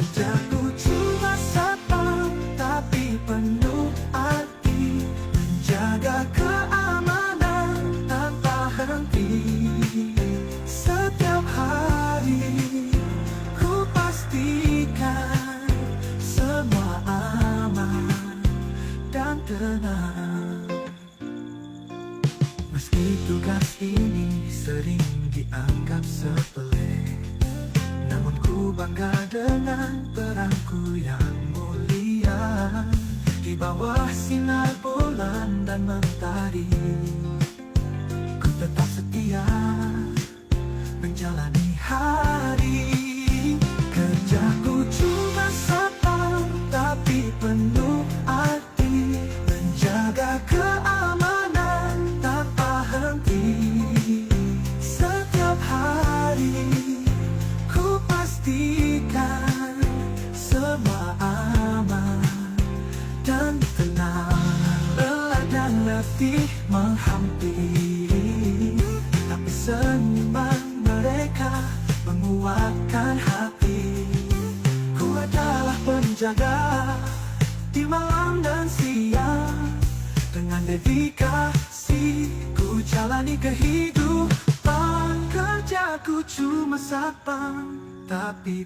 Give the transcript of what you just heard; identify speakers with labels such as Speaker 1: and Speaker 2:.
Speaker 1: Kerjaku cuma satpam, tapi penuh arti, menjaga keamanan tanpa henti. Setiap hari ku pastikan semua aman dan tenang. Meski tugas ini sering dianggap sepele, namun ku bangga dengan peranku yang mulia. Di bawah sinar bulan dan mentari, ku tetap setia menjalani hari. Kerjaku cuma satpam, tapi penuh arti, menjaga keamanan tanpa henti. Setiap hari ku pastikan semua aman dan tenang. Lelah dan letih menghampiri, tapi senyuman mereka menguatkan hati. Ku adalah penjaga di malam dan siang. Dengan dedikasi ku jalani kehidupan. Kerjaku cuma satpam, tapi